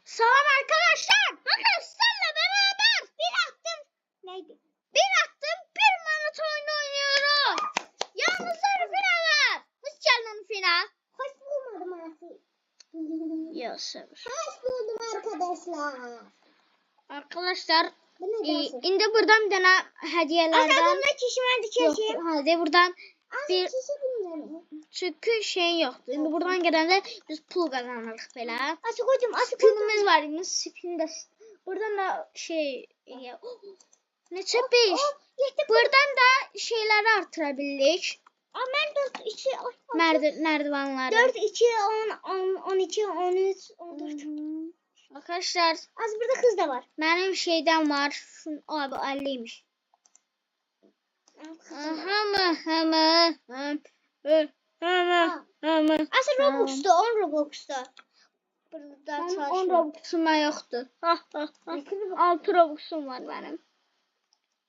Selam arkadaşlar. Bugün sizlerle beraber bir attım bir manat oyunu oynuyoruz. Yanımızda Fina var. Hoş geldin Fina. Hoş bulmadım Asi. Ya sabır. Hoş buldum arkadaşlar. Arkadaşlar Bu ne dersin? indi buradan bir tane hediyelerden. Aslında kişimendi Yok, keşim. hadi buradan bir Kişi bilmiyorum. çünkü şey yoktu. Şimdi buradan gelende biz pul kazanırız böyle. Asi koydum, Asi koydum. Spinimiz var. Yine spin de buradan da şey ya, neçə 5. Buradan da şeyleri artırabilirik. Ben 4, 2, Merdivenleri. 4, 2, 10, 12, 13, 14. Arkadaşlar Az burada kız da var. benim şeyden var. Şun abi 50'ymiş. Asi Robux'ta, 10 Robux'ta. Burada 10 Robux'um yoktu. 6 Robux'um var benim.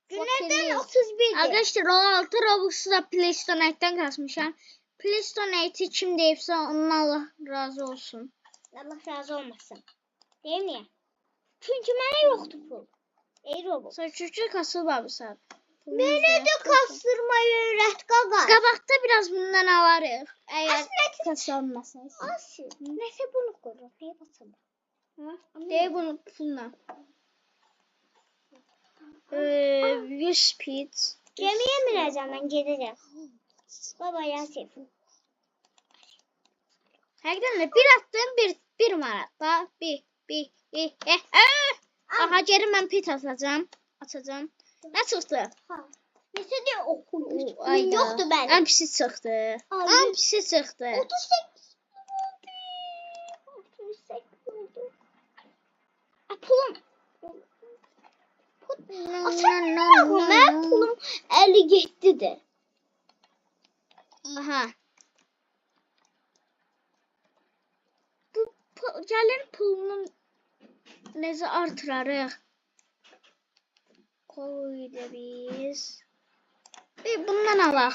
Günlerden 31. Arkadaşlar o 6 Robux'u da PlayStation'dan kasmışam. PlayStation'ı kim deyipse onun Allah razı olsun. Allah razı olmasın. Değil mi? Çünkü bana yoktu pul. Ey Robux. Saçıcı kasıl abi sen. Beni de kastırmayı öğret gaga. Qabaqda biraz bundan avarıq. Əgər Aslında kasılmasın. Asi. Neyse bunu koyurum. Neye basalım? Deyir bunu pulla. 100 speed. Gemiye bineceğim ben geleceğim. Baba ya Seyfun. Həqiqətən də bir attım bir manatda. Bir. Aha geri mən pit atacağım. Açacağım. Nə çıxdı? Ha. Neyse de okul. Ayda. Yoktu ben. Ən pisi çıxdı. Ən pisi çıxdı. 38 oldu. 38 oldu. Pulum. Ben pulum 57'dir. Aha. Gəlir pulunu necə artırarıq? Qoydu biz. Bir bundan alaq.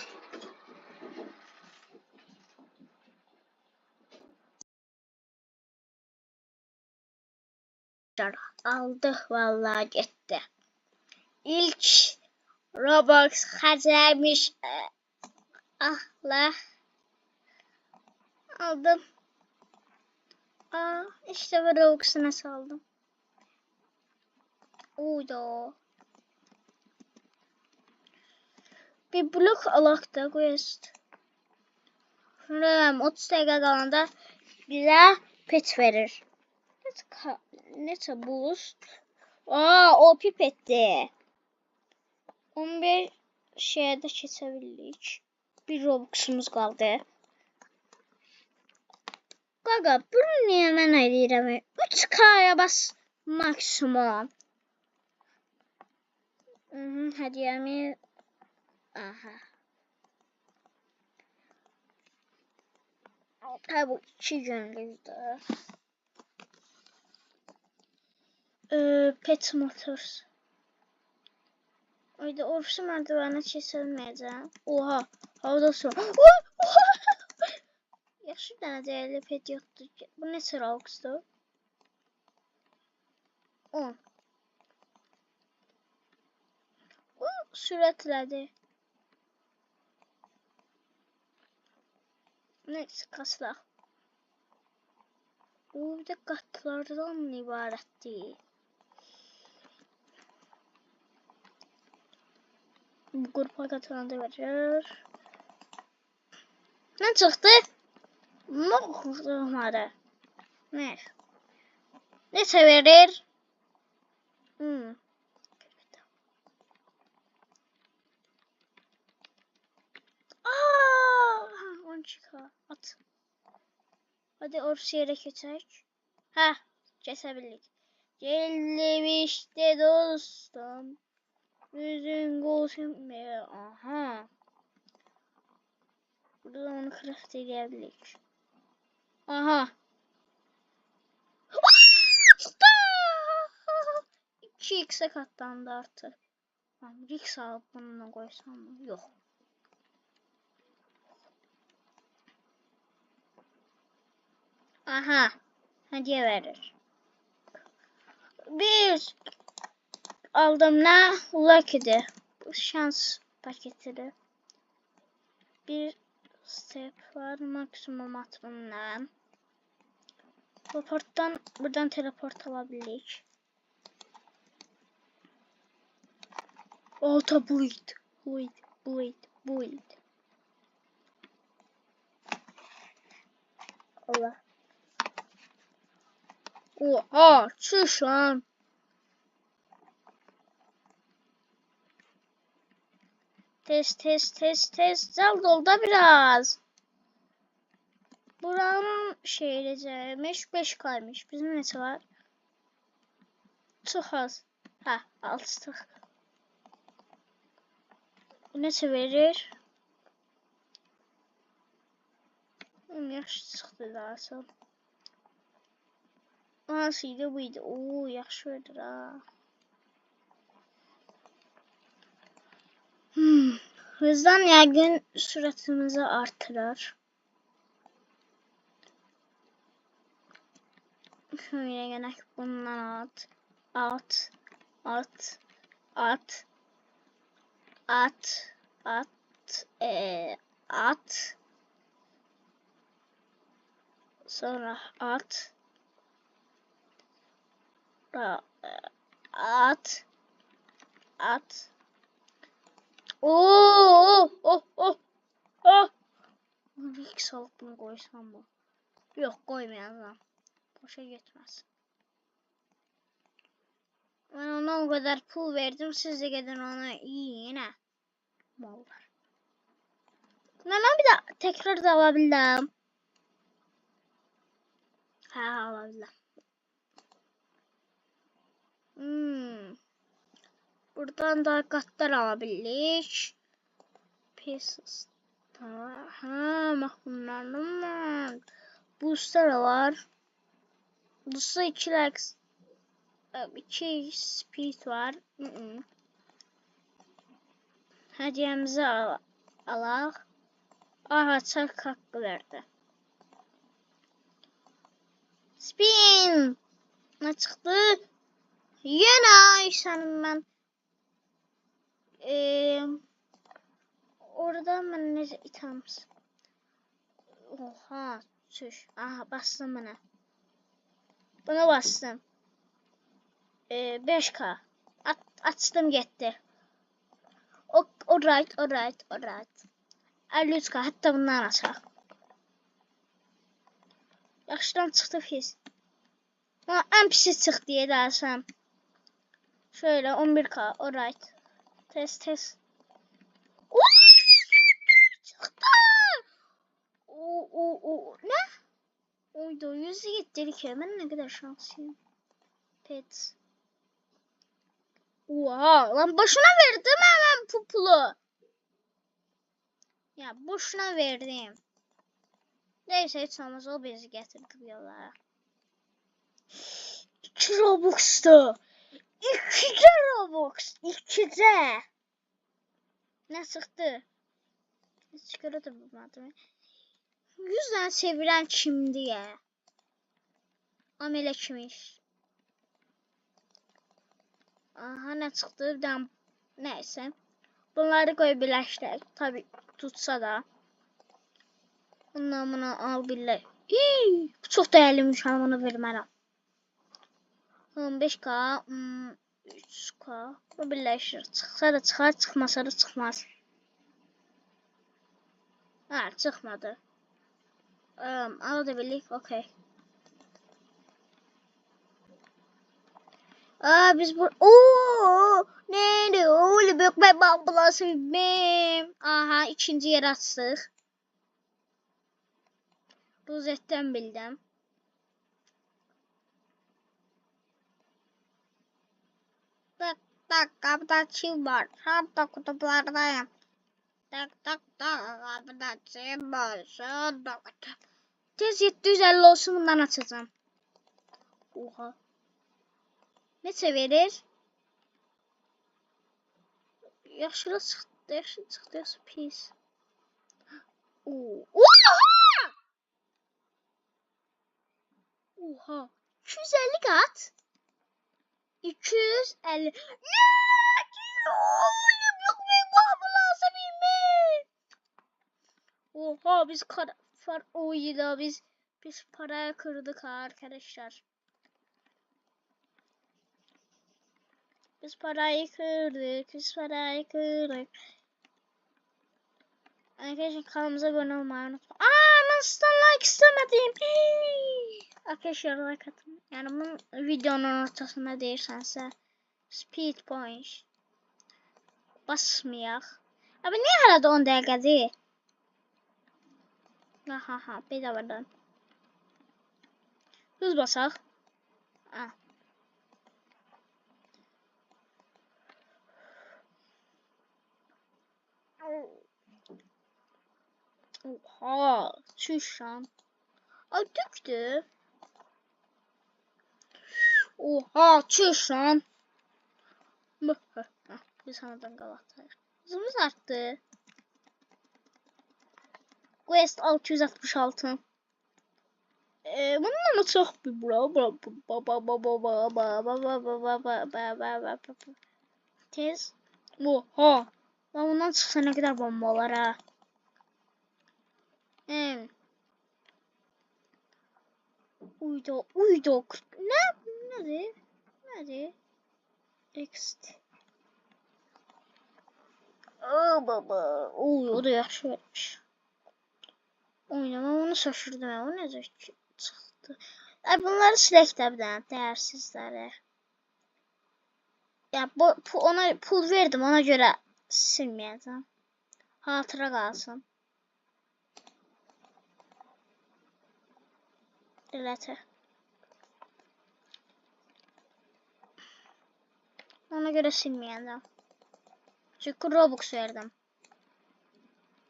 Aldıq vallahi getdi. İlk Roblox xərcləmiş. Allah. Aldım. İşte bu Robux'una saldım. Uydu. Bir blok alaq da qoyast. Sonra 30 dəqiqə qalanda bizə pet verir. Neçə boost? O pipetdi. 11 şeyə də keçə bildik. Bir Robux'umuz qaldı. Qaqa, bunu niyə mən eləyirəm? 3K'ya bas maksimum. Hədiyəmi... Aha. Ha, bu 2 günlükdür. Pet Motors. Oyda orası mərdivenə keçəlməyəcəm. Oha, havada su. Yaxşı dənə dəyərli pet yoxdur. Bu neçə Robux'dur? 10. Bu sürətlədir. Neyse kasılaq. Bu bir də qatlardan ibarətdir. Bu qrupa qatılanda verir. Nə çıxdı? Moxuqları. Ne? Neçə verir? Aa, 12K at. Hadi orası yere keçək. Ha, kesebildik. Gelmişti dostum. Yüzün olsun. Aha. Burada onu craft edebildik. Aha. 2x'e katlandı artık. Ben Rix alıp bununla koysam mı? Yok. Aha. Hediye verir. Bir aldım ne? Lucky'di. Bu şans paketidir. Bir step var maksimum atımından. Teleporttan buradan teleport alabilirik. Auto bleed. Allah. Oha, çüş lan. Test. Zal dolda biraz. Buranın şeyleceğimiş 5 kaymış. Bizim nesi var? Çok az. Ha, 6. Bu nesi verir? Yaxşı çıxdı da asıl. Hansıydı buydu? Oo, yaxşı verir ha. Hızdan yəqin sürətimizi artırır. Şöyle gene bundan at. Sonra at. Oh. Bir iki salık bunu koysam mı? Yok, koymayalım. Boşa gitmez. Ben ona o kadar pul verdim. Siz de gidin ona yiyin ha. Mallar. Ben bir de tekrar da alabildim. Ha, alabildim. Buradan da katlar alabilirik. Pieces. Ha, mahkumlarım var. Boostlar var. Boostlar 2 legs. 2 speed var. Hediyemizi alaq. Aha, çark hakkı verdi. Spin. Ne çıktı? Yine işlerim ben. Oradan ben ne items? Oha, çüş. Aha, bastım bana. Buna bastım. 5k. Açtım gitti. Alright. 53k, hatta bundan açaq. Yaxşıdan çıxdı pis. Ama en pisi çıktı diye dersem. Şöyle 11k, alright. Test. Çıktı. Ne? Oydu 100 gitti ki. Ben ne kadar şanslıyım. Pet. Oha, lan boşuna verdim hemen pupulu. Ya boşuna verdim. Neyse, hiç olmaz, o bizi getirdi bu yollara. 2 Robux'tu. 2 Robux. 2'de. Ne çıktı? Çıkardı bu madem. 100'den sevilen kimdi ya? Amele kimmiş? Aha, ne çıktı? Neyse. Bunları koy birləşdirək. Tabii tutsa da. Bundan buna al birləş. Bu çox dəyərliymiş, onu vermərəm. 15k, 3k. Bu birləşir. Çıxsa da çıxar, çıxmasa da çıxmaz. Ha, çıxmadı. Ala da bildik, okey. Biz bu... Ooo! Neydi? Öyle büyük bir babulası benim. Aha, ikinci yer açdıq. Rozetdən bildim. Tak, kapıda çiv var. Hatta kutuplardayım. Tak, kapıda çiv var. Tez 750 olsun, bundan açacağım. Oha. Neçə verir? Yaxşı çıxdı, pis. Oha. 250 kat. 250. Ne diyorum? Yok benim babamla bilmem. Oha biz biz parayı kırdık arkadaşlar. Biz parayı kırdık. Arkadaşlar kanalımıza abone olmayı unutmayın. Nasıl like istemedim. Arkadaşlar like atın. Yani bunun videonun ortasında değilsense speed point basmayak. Abi niye hala da 10 dakika değil? Ha bedavadan. Hız basak. Ha. Oha, çüş lan. Ay döktü. Oha, çüş lan. Biz sanadan Galatasaray. Hızımız arttı. Quest 666. Bundan da çok bir tez. Oha. Lan bundan çıksa ne kadar bombalar ha. Uydu. Nedir? Next. Baba. O da yaxşı vermiş. Oynamam onu şaşırdım. O necə çıxdı? Bunları silək də bir dənə dəyərsizləri. Ya ona pul verdim, ona görə silməyəcəm. Hatıra qalsın. Delete. Ona görə silməyəcəm. Çünki Robux verdim.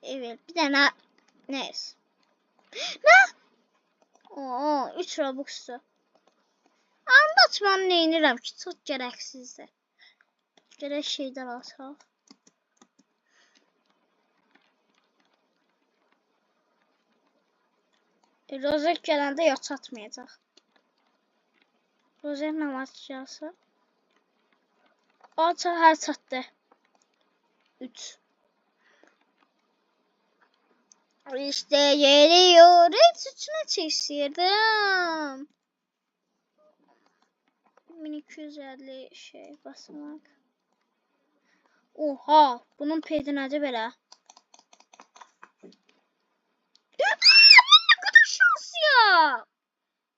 Evet, bir dənə neyse. Ne? 3 Robux'tu. Anlatmam neyinirəm ki, çox gərəksizdir. Gərək şeydən alsaq. Rozet gələndə yox çatmayacaq. Rozet nə açacaqsa? Hər çatdı. 3. İşte geliyor. Üstüne çektirdim. 1250 şey basmak. Oha. Bunun peydi nədir belə? Ne kadar şans ya.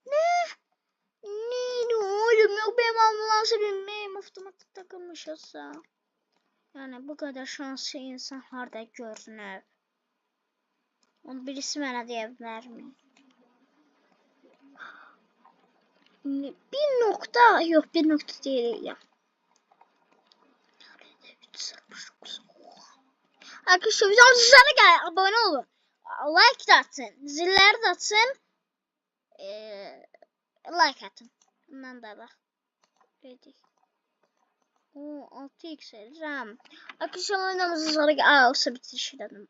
Ne oğlum yok benim ambulansa binmeyim. Otomatik takılmış olsa. Yani bu kadar şanslı insan harda görünür. Onu birisi mənə deyə bilərmi? Bir nokta değil ya. Arkadaşlar videomuza gel, abone olun. Like de atın. Zilleri de atın. Like atın. Bundan da bak. Ready. 6x RAM. Arkadaşlar videomuza sonra olsa bitirişledim.